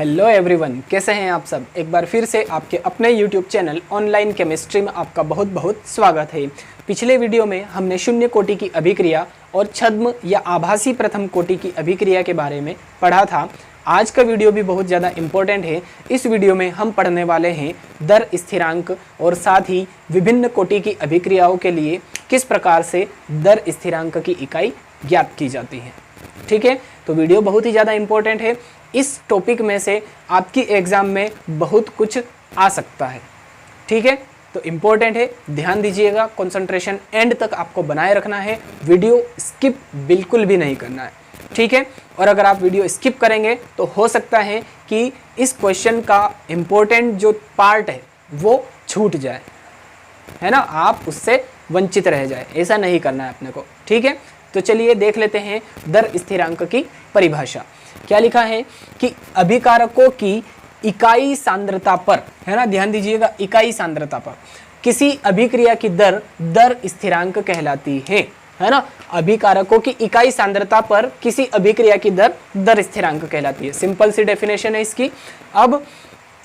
Hello everyone, कैसे हैं आप सब। एक बार फिर से आपके अपने यूट्यूब चैनल ऑनलाइन केमिस्ट्री में आपका बहुत बहुत स्वागत है। पिछले वीडियो में हमने शून्य कोटि की अभिक्रिया और छद्म या आभासी प्रथम कोटि की अभिक्रिया के बारे में पढ़ा था। आज का वीडियो भी बहुत ज़्यादा इम्पोर्टेंट है। इस वीडियो में हम पढ़ने वाले हैं दर स्थिरांक और साथ ही विभिन्न कोटि की अभिक्रियाओं के लिए किस प्रकार से दर स्थिरांक की इकाई ज्ञात की जाती है। ठीक है, तो वीडियो बहुत ही ज़्यादा इम्पोर्टेंट है। इस टॉपिक में से आपकी एग्ज़ाम में बहुत कुछ आ सकता है। ठीक है, तो इम्पोर्टेंट है, ध्यान दीजिएगा। कंसंट्रेशन एंड तक आपको बनाए रखना है, वीडियो स्किप बिल्कुल भी नहीं करना है। ठीक है, और अगर आप वीडियो स्किप करेंगे तो हो सकता है कि इस क्वेश्चन का इम्पोर्टेंट जो पार्ट है वो छूट जाए, है ना, आप उससे वंचित रह जाए। ऐसा नहीं करना है अपने को। ठीक है, तो चलिए देख लेते हैं दर स्थिरांक की परिभाषा। क्या लिखा है कि अभिकारकों की इकाई सांद्रता पर, है ना, ध्यान दीजिएगा, इकाई सांद्रता पर किसी अभिक्रिया की दर दर स्थिरांक कहलाती है ना। अभिकारकों की इकाई सांद्रता पर किसी अभिक्रिया की दर दर स्थिरांक कहलाती है। सिंपल सी डेफिनेशन है इसकी। अब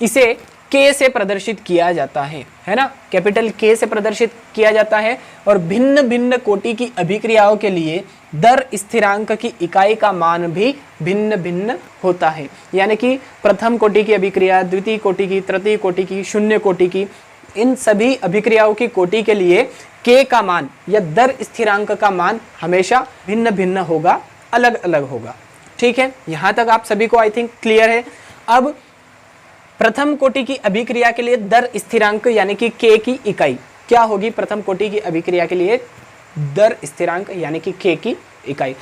इसे K से प्रदर्शित किया जाता है ना, कैपिटल K से प्रदर्शित किया जाता है। और भिन्न भिन्न कोटि की अभिक्रियाओं के लिए दर स्थिरांक की इकाई का मान भी भिन्न भिन्न होता है। यानी कि प्रथम कोटि की अभिक्रिया, द्वितीय कोटि की, तृतीय कोटि की, शून्य कोटि की, इन सभी अभिक्रियाओं की कोटि के लिए K का मान या दर स्थिरांक का मान हमेशा भिन्न भिन्न होगा, अलग अलग होगा। ठीक है, यहाँ तक आप सभी को आई थिंक क्लियर है। अब प्रथम कोटि की अभिक्रिया के लिए दर स्थिरांक यानी कि K की इकाई क्या होगी। प्रथम कोटि की अभिक्रिया के लिए दर स्थिरांक यानी कि K की इकाई।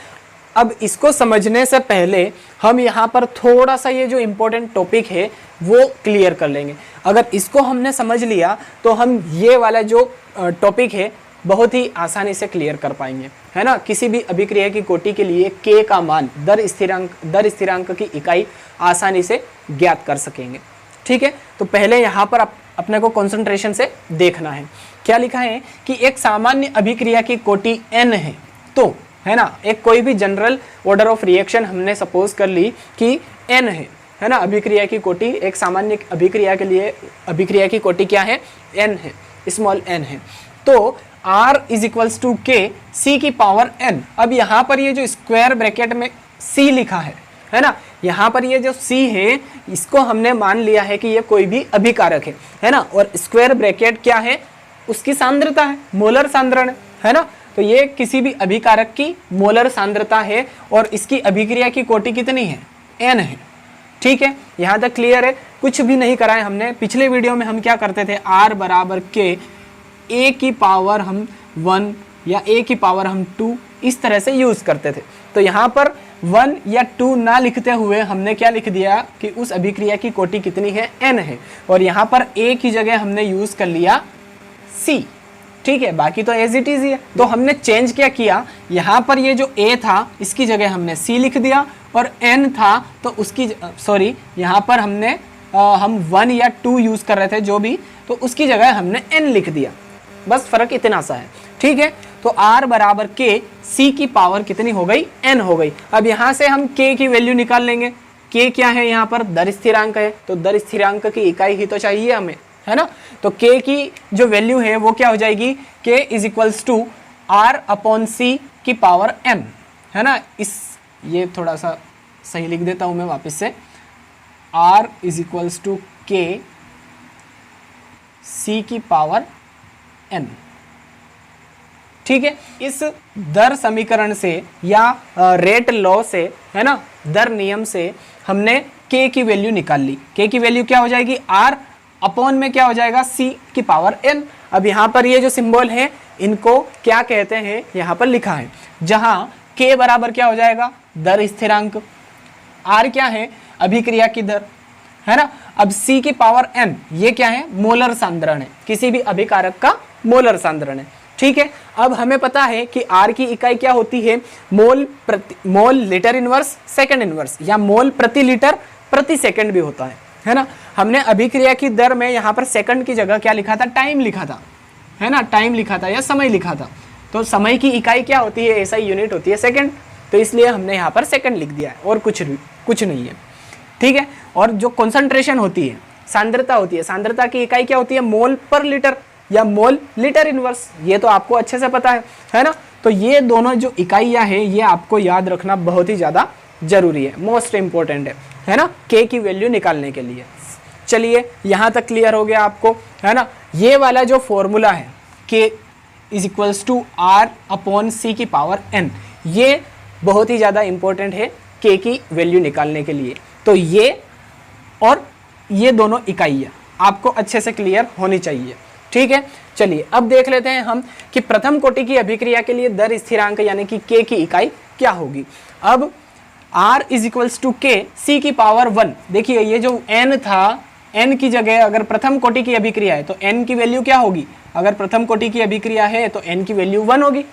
अब इसको समझने से पहले हम यहाँ पर थोड़ा सा ये जो इम्पोर्टेंट टॉपिक है वो क्लियर कर लेंगे। अगर इसको हमने समझ लिया तो हम ये वाला जो टॉपिक है बहुत ही आसानी से क्लियर कर पाएंगे, है ना। किसी भी अभिक्रिया की कोटि के लिए K का मान दर स्थिरांक की इकाई आसानी से ज्ञात कर सकेंगे। ठीक है, तो पहले यहाँ पर अपने को कंसंट्रेशन से देखना है। क्या लिखा है कि एक सामान्य अभिक्रिया की कोटि n है, तो है ना, एक कोई भी जनरल ऑर्डर ऑफ रिएक्शन हमने सपोज कर ली कि n है ना। अभिक्रिया की कोटि, एक सामान्य अभिक्रिया के लिए अभिक्रिया की कोटि क्या है, n है, स्मॉल n है। तो R is equals to K C की पावर n। अब यहाँ पर ये जो स्क्वायर ब्रैकेट में C लिखा है ना, यहाँ पर ये जो C है इसको हमने मान लिया है कि ये कोई भी अभिकारक है ना। और स्क्वायर ब्रैकेट क्या है, उसकी सांद्रता है, मोलर सांद्रण है ना। तो ये किसी भी अभिकारक की मोलर सांद्रता है और इसकी अभिक्रिया की कोटि कितनी है, n है। ठीक है, यहाँ तक क्लियर है, कुछ भी नहीं कराए हमने। पिछले वीडियो में हम क्या करते थे, R बराबर K, A की पावर हम 1 या A की पावर हम 2 इस तरह से यूज करते थे। तो यहाँ पर 1 या 2 ना लिखते हुए हमने क्या लिख दिया कि उस अभिक्रिया की कोटि कितनी है, n है। और यहाँ पर A की जगह हमने यूज कर लिया C। ठीक है, बाकी तो एज इट इज ही है। तो हमने चेंज क्या किया, यहाँ पर ये जो A था इसकी जगह हमने C लिख दिया, और n था तो उसकी सॉरी यहाँ पर हमने हम 1 या 2 यूज कर रहे थे जो भी, तो उसकी जगह हमने n लिख दिया। बस फर्क इतना सा है। ठीक है, तो R बराबर K, C की पावर कितनी हो गई, n हो गई। अब यहाँ से हम K की वैल्यू निकाल लेंगे। K क्या है, यहाँ पर दर स्थिरांक है, तो दर स्थिरांक की इकाई ही तो चाहिए हमें, है ना। तो K की जो वैल्यू है वो क्या हो जाएगी, K is equals to R upon C की पावर n, है ना। ये थोड़ा सा सही लिख देता हूँ मैं वापस से, R is equals to K C की पावर n। ठीक है, इस दर समीकरण से या रेट लॉ से, है ना, दर नियम से हमने K की वैल्यू निकाल ली। K की वैल्यू क्या हो जाएगी, R अपॉन में क्या हो जाएगा, C की पावर n। अब यहाँ पर ये जो सिंबल है इनको क्या कहते हैं, यहाँ पर लिखा है, जहाँ K बराबर क्या हो जाएगा, दर स्थिरांक, R क्या है, अभिक्रिया की दर, है ना। अब C की पावर n ये क्या है, मोलर सांद्रण है, किसी भी अभिकारक का मोलर सांद्रण है। ठीक है, अब हमें पता है कि R की इकाई क्या होती है, mole litre inverse second inverse, या मोल प्रति लीटर प्रति सेकंड भी होता है ना। हमने अभिक्रिया की दर में यहाँ पर सेकंड की जगह क्या लिखा था, टाइम लिखा था, है ना, टाइम लिखा था या समय लिखा था। तो समय की इकाई क्या होती है, ऐसा यूनिट होती है सेकंड, तो इसलिए हमने यहाँ पर सेकंड लिख दिया है और कुछ नहीं है। ठीक है, और जो कॉन्सेंट्रेशन होती है, सांद्रता होती है, सांद्रता की इकाई क्या होती है, मोल पर लीटर या मोल लीटर इनवर्स, ये तो आपको अच्छे से पता है ना। तो ये दोनों जो इकाइयाँ हैं ये आपको याद रखना बहुत ही ज़्यादा जरूरी है, मोस्ट इंपॉर्टेंट है ना, के की वैल्यू निकालने के लिए। चलिए यहाँ तक क्लियर हो गया आपको, है ना। ये वाला जो फॉर्मूला है K is equals to R upon C की पावर एन, ये बहुत ही ज़्यादा इंपॉर्टेंट है के की वैल्यू निकालने के लिए। तो ये और ये दोनों इकाइयाँ आपको अच्छे से क्लियर होनी चाहिए, ठीक है। चलिए अब देख लेते हैं हम कि प्रथम कोटि की अभिक्रिया के लिए दर स्थिरांक यानी कि के की इकाई क्या होगी। अब R इज इक्वल्स टू के सी की पावर 1, देखिए ये जो n था, n की जगह अगर प्रथम कोटि की अभिक्रिया है तो n की वैल्यू क्या होगी, अगर प्रथम कोटि की अभिक्रिया है तो n की वैल्यू 1 होगी,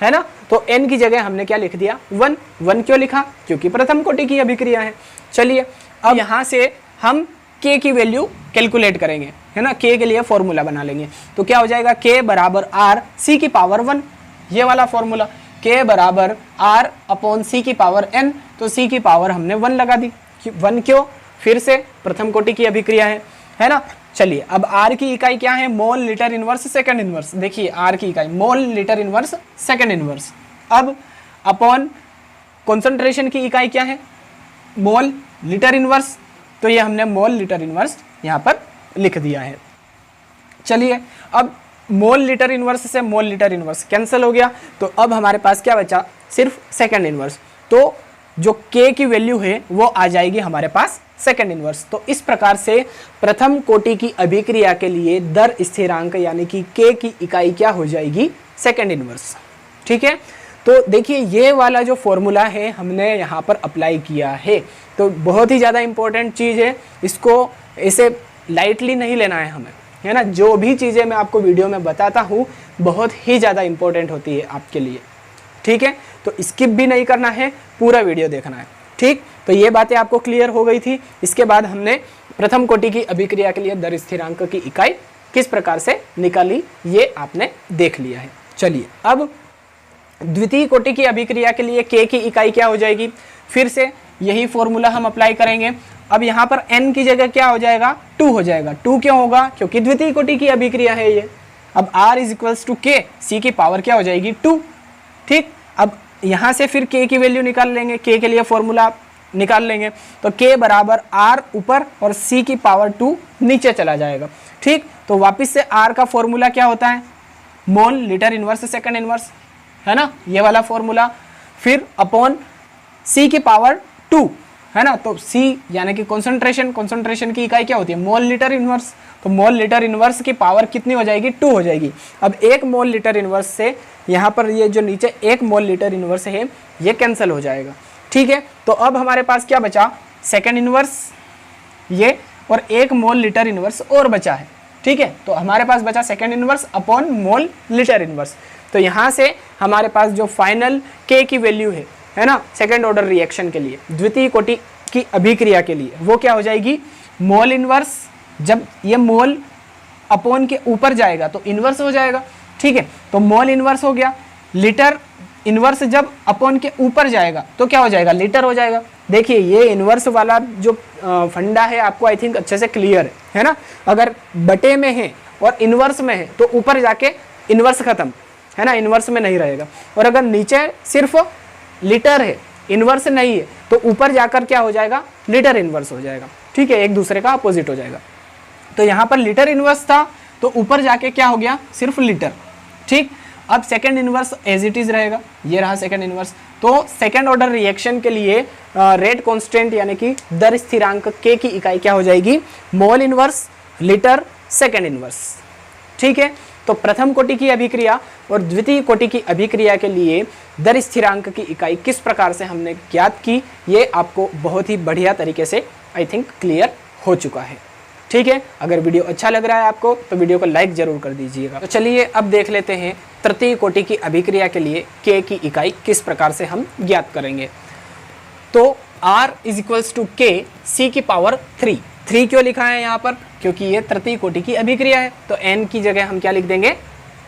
है ना। तो n की जगह हमने क्या लिख दिया, 1। 1 क्यों लिखा, क्योंकि प्रथम कोटि की अभिक्रिया है। चलिए अब यहाँ से हम k की वैल्यू कैलकुलेट करेंगे, है ना, k के लिए फॉर्मूला बना लेंगे। तो क्या हो जाएगा, k बराबर r c की पावर 1, ये वाला फॉर्मूला, k बराबर r अपॉन c की पावर n, तो c की पावर हमने 1 लगा दी। 1 क्यों, फिर से प्रथम कोटि की अभिक्रिया है ना। चलिए अब r की इकाई क्या है, mole litre inverse second inverse, देखिए r की इकाई mole litre inverse second inverse. अब अपॉन कॉन्सेंट्रेशन की इकाई क्या है, मोल लीटर इनवर्स, तो ये हमने मोल लीटर इनवर्स यहाँ पर लिख दिया है। चलिए अब मोल लीटर इनवर्स से मोल लीटर इनवर्स कैंसिल हो गया, तो अब हमारे पास क्या बचा, सिर्फ सेकंड इनवर्स। तो जो k की वैल्यू है वो आ जाएगी हमारे पास सेकंड इनवर्स। तो इस प्रकार से प्रथम कोटि की अभिक्रिया के लिए दर स्थिरांक यानी कि k की इकाई क्या हो जाएगी, सेकंड इनवर्स, ठीक है। तो देखिए ये वाला जो फॉर्मूला है हमने यहाँ पर अप्लाई किया है, तो बहुत ही ज़्यादा इंपॉर्टेंट चीज़ है, इसको ऐसे लाइटली नहीं लेना है हमें, है ना। जो भी चीज़ें मैं आपको वीडियो में बताता हूँ बहुत ही ज़्यादा इंपॉर्टेंट होती है आपके लिए, ठीक है। तो स्किप भी नहीं करना है, पूरा वीडियो देखना है, ठीक। तो ये बातें आपको क्लियर हो गई थी। इसके बाद हमने प्रथम कोटि की अभिक्रिया के लिए दर स्थिरांक की इकाई किस प्रकार से निकाली ये आपने देख लिया है। चलिए अब द्वितीय कोटि की अभिक्रिया के लिए k की इकाई क्या हो जाएगी, फिर से यही फॉर्मूला हम अप्लाई करेंगे। अब यहाँ पर n की जगह क्या हो जाएगा, 2 हो जाएगा। 2 क्यों होगा, क्योंकि द्वितीय कोटि की अभिक्रिया है ये। अब r is equals to k, c की पावर क्या हो जाएगी, 2, ठीक। अब यहाँ से फिर k की वैल्यू निकाल लेंगे, k के लिए फॉर्मूला निकाल लेंगे, तो k बराबर r ऊपर और c की पावर 2 नीचे चला जाएगा, ठीक। तो वापस से r का फॉर्मूला क्या होता है, mole litre inverse second inverse, है ना, ये वाला फॉर्मूला, फिर अपॉन c की पावर 2, है ना। तो c यानी कि कॉन्सेंट्रेशन की इकाई क्या होती है, मोल लीटर इनवर्स, तो मोल लीटर इनवर्स की पावर कितनी हो जाएगी, 2 हो जाएगी। अब एक मोल लीटर इनवर्स से यहाँ पर ये जो नीचे एक मोल लीटर इनवर्स है ये कैंसिल हो जाएगा, ठीक है। तो अब हमारे पास क्या बचा, सेकंड इनवर्स ये, और एक मोल लीटर इनवर्स और बचा है, ठीक है। तो हमारे पास बचा second inverse upon mole litre inverse. तो यहाँ से हमारे पास जो फाइनल k की वैल्यू है ना, सेकंड ऑर्डर रिएक्शन के लिए, द्वितीय कोटि की अभिक्रिया के लिए, वो क्या हो जाएगी, मोल इनवर्स, जब ये मोल अपॉन के ऊपर जाएगा तो इनवर्स हो जाएगा, ठीक है। तो मोल इनवर्स हो गया, लीटर इनवर्स जब अपॉन के ऊपर जाएगा तो क्या हो जाएगा, लीटर हो जाएगा। देखिए ये इनवर्स वाला जो फंडा है आपको आई थिंक अच्छे से क्लियर है ना। अगर बटे में है और इनवर्स में है तो ऊपर जाके इनवर्स खत्म, है ना, इनवर्स में नहीं रहेगा। और अगर नीचे सिर्फ लीटर है, इनवर्स नहीं है, तो ऊपर जाकर क्या हो जाएगा, लीटर इनवर्स हो जाएगा, ठीक है, एक दूसरे का अपोजिट हो जाएगा। तो यहाँ पर लीटर इनवर्स था तो ऊपर जाके क्या हो गया, सिर्फ लीटर, ठीक। अब second inverse as it is रहेगा, ये रहा सेकंड इनवर्स। तो सेकंड ऑर्डर रिएक्शन के लिए रेट कांस्टेंट यानी कि दर स्थिरांक k की इकाई क्या हो जाएगी, mole inverse litre second inverse, ठीक है। तो प्रथम कोटि की अभिक्रिया और द्वितीय कोटि की अभिक्रिया के लिए दर स्थिरांक की इकाई किस प्रकार से हमने ज्ञात की, ये आपको बहुत ही बढ़िया तरीके से आई थिंक क्लियर हो चुका है, ठीक है। अगर वीडियो अच्छा लग रहा है आपको तो वीडियो को लाइक जरूर कर दीजिएगा। तो चलिए अब देख लेते हैं तृतीय कोटि की अभिक्रिया के लिए k की इकाई किस प्रकार से हम ज्ञात करेंगे। तो r is equals to k c की पावर 3, 3 क्यों लिखा है यहाँ पर, क्योंकि ये तृतीय कोटि की अभिक्रिया है। तो n की जगह हम क्या लिख देंगे,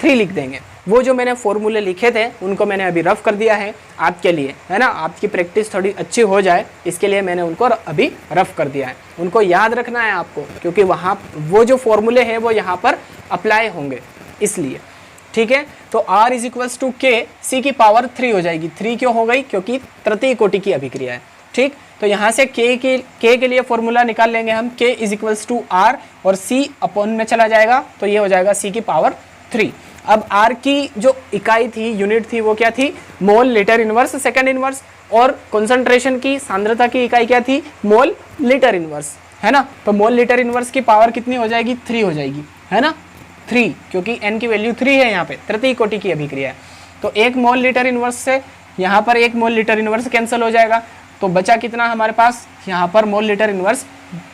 3 लिख देंगे, वो जो मैंने फॉर्मूले लिखे थे उनको मैंने अभी रफ कर दिया है आपके लिए, है ना, आपकी प्रैक्टिस थोड़ी अच्छी हो जाए इसके लिए मैंने उनको अभी रफ कर दिया है। उनको याद रखना है आपको, क्योंकि वहाँ वो जो फॉर्मूले हैं वो यहाँ पर अप्लाई होंगे इसलिए, ठीक है। तो R इज इक्वल्स टू के, C की पावर 3 हो जाएगी। 3 क्यों हो गई? क्योंकि तृतीय कोटि की अभिक्रिया है, ठीक। तो यहाँ से K के लिए फॉर्मूला निकाल लेंगे हम, K is equals to R और C अपॉन में चला जाएगा तो ये हो जाएगा C की पावर 3। अब R की जो इकाई थी, यूनिट थी, वो क्या थी? Mole litre inverse second inverse. और कॉन्सेंट्रेशन की, सांद्रता की इकाई क्या थी? मोल लीटर इनवर्स, है ना। तो मोल लीटर इनवर्स की पावर कितनी हो जाएगी? 3 हो जाएगी, है ना, 3, क्योंकि n की वैल्यू 3 है यहाँ पे, तृतीय कोटि की अभिक्रिया है। तो 1 मोल लीटर इनवर्स से यहाँ पर 1 मोल लीटर इनवर्स कैंसिल हो जाएगा, तो बचा कितना हमारे पास? यहाँ पर मोल लीटर इनवर्स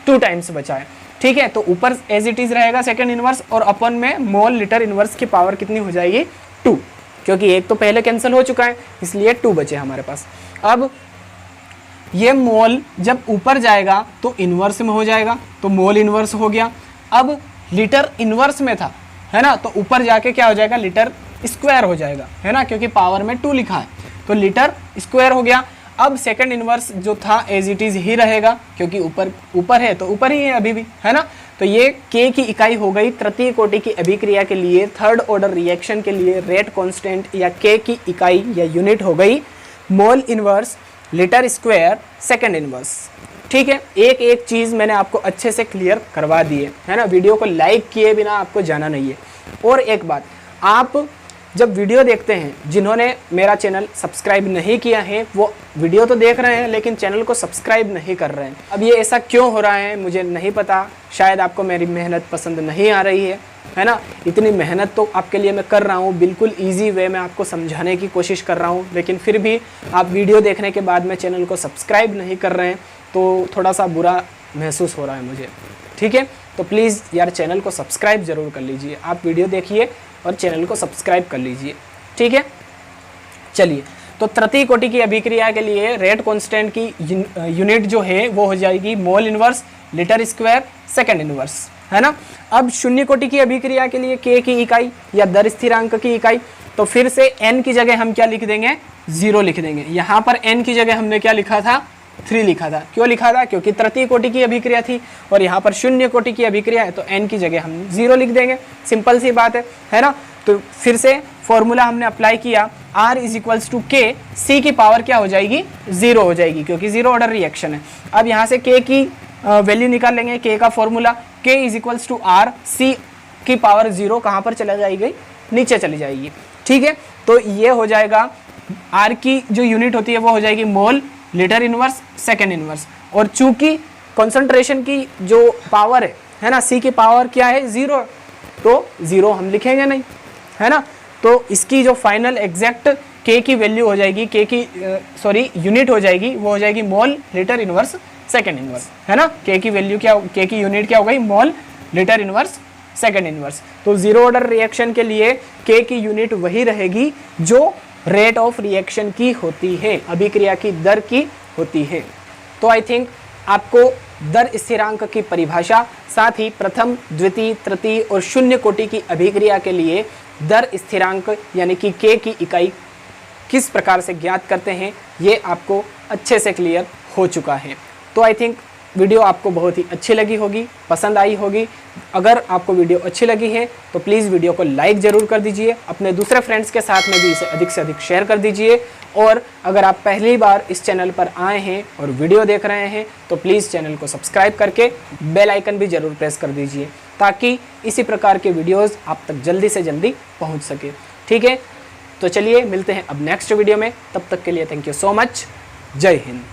2 टाइम्स बचा है, ठीक है। तो ऊपर एज इट इज रहेगा सेकंड इनवर्स और अपन में मोल लीटर इनवर्स की पावर कितनी हो जाएगी? 2, क्योंकि 1 तो पहले कैंसिल हो चुका है इसलिए 2 बचे हमारे पास। अब ये मोल जब ऊपर जाएगा तो इनवर्स में हो जाएगा, तो मोल इनवर्स हो गया। अब लीटर इनवर्स में था, है ना, तो ऊपर जाके क्या हो जाएगा? लीटर स्क्वायर हो जाएगा, है ना, क्योंकि पावर में 2 लिखा है, तो लीटर स्क्वायर हो गया। अब सेकंड इनवर्स जो था एज इट इज ही रहेगा, क्योंकि ऊपर है तो ऊपर ही है अभी भी, है ना। तो ये K की इकाई हो गई तृतीय कोटि की अभिक्रिया के लिए, थर्ड ऑर्डर रिएक्शन के लिए रेट कांस्टेंट या K की इकाई या यूनिट हो गई mole inverse litre square second inverse, ठीक है। एक एक चीज़ मैंने आपको अच्छे से क्लियर करवा दी है ना। वीडियो को लाइक किए बिना आपको जाना नहीं है। और एक बात, आप जब वीडियो देखते हैं, जिन्होंने मेरा चैनल सब्सक्राइब नहीं किया है वो वीडियो तो देख रहे हैं लेकिन चैनल को सब्सक्राइब नहीं कर रहे हैं। अब ये ऐसा क्यों हो रहा है मुझे नहीं पता, शायद आपको मेरी मेहनत पसंद नहीं आ रही है ना। इतनी मेहनत तो आपके लिए मैं कर रहा हूँ, बिल्कुल ईजी वे में आपको समझाने की कोशिश कर रहा हूँ, लेकिन फिर भी आप वीडियो देखने के बाद में चैनल को सब्सक्राइब नहीं कर रहे हैं तो थोड़ा सा बुरा महसूस हो रहा है मुझे, ठीक है। तो प्लीज़ यार चैनल को सब्सक्राइब ज़रूर कर लीजिए, आप वीडियो देखिए और चैनल को सब्सक्राइब कर लीजिए, ठीक है। चलिए, तो तृतीय कोटि की अभिक्रिया के लिए रेट कांस्टेंट की यूनिट जो है वो हो जाएगी mole inverse litre square second inverse, है ना। अब शून्य कोटि की अभिक्रिया के लिए K की इकाई या दर स्थिरांक की इकाई, तो फिर से n की जगह हम क्या लिख देंगे? 0 लिख देंगे। यहाँ पर n की जगह हमने क्या लिखा था? 3 लिखा था। क्यों लिखा था? क्योंकि तृतीय कोटि की अभिक्रिया थी और यहाँ पर शून्य कोटि की अभिक्रिया है, तो n की जगह हम 0 लिख देंगे। सिंपल सी बात है ना। तो फिर से फॉर्मूला हमने अप्लाई किया, R इज इक्वल्स टू के, C की पावर क्या हो जाएगी? 0 हो जाएगी, क्योंकि 0 ऑर्डर रिएक्शन है। अब यहाँ से K की वैल्यू निकाल लेंगे। K का formula K is equals to R, C की पावर 0 कहाँ पर चला जाएगी? नीचे चली जाएगी, ठीक है। तो ये हो जाएगा, R की जो यूनिट होती है वो हो जाएगी mole litre inverse second inverse. और चूंकि कॉन्सेंट्रेशन की जो पावर है ना, C की पावर क्या है? 0, तो 0 हम लिखेंगे नहीं, है ना। तो इसकी जो फाइनल एग्जैक्ट K की वैल्यू हो जाएगी, K की यूनिट हो जाएगी, वो हो जाएगी mole litre inverse second inverse, है ना। K की वैल्यू क्या, K की यूनिट क्या हो गई? Mole litre inverse second inverse. तो 0 ऑर्डर रिएक्शन के लिए K की यूनिट वही रहेगी जो रेट ऑफ रिएक्शन की होती है, अभिक्रिया की दर की होती है। तो आई थिंक आपको दर स्थिरांक की परिभाषा, साथ ही प्रथम, द्वितीय, तृतीय और शून्य कोटि की अभिक्रिया के लिए दर स्थिरांक यानी कि K की इकाई किस प्रकार से ज्ञात करते हैं, ये आपको अच्छे से क्लियर हो चुका है। तो आई थिंक वीडियो आपको बहुत ही अच्छी लगी होगी, पसंद आई होगी। अगर आपको वीडियो अच्छी लगी है तो प्लीज़ वीडियो को लाइक ज़रूर कर दीजिए, अपने दूसरे फ्रेंड्स के साथ में भी इसे अधिक से अधिक शेयर कर दीजिए। और अगर आप पहली बार इस चैनल पर आए हैं और वीडियो देख रहे हैं तो प्लीज़ चैनल को सब्सक्राइब करके बेल आइकन भी ज़रूर प्रेस कर दीजिए, ताकि इसी प्रकार के वीडियोज़ आप तक जल्दी से जल्दी पहुँच सके, ठीक है। तो चलिए मिलते हैं अब नेक्स्ट वीडियो में, तब तक के लिए थैंक यू सो मच। जय हिंद।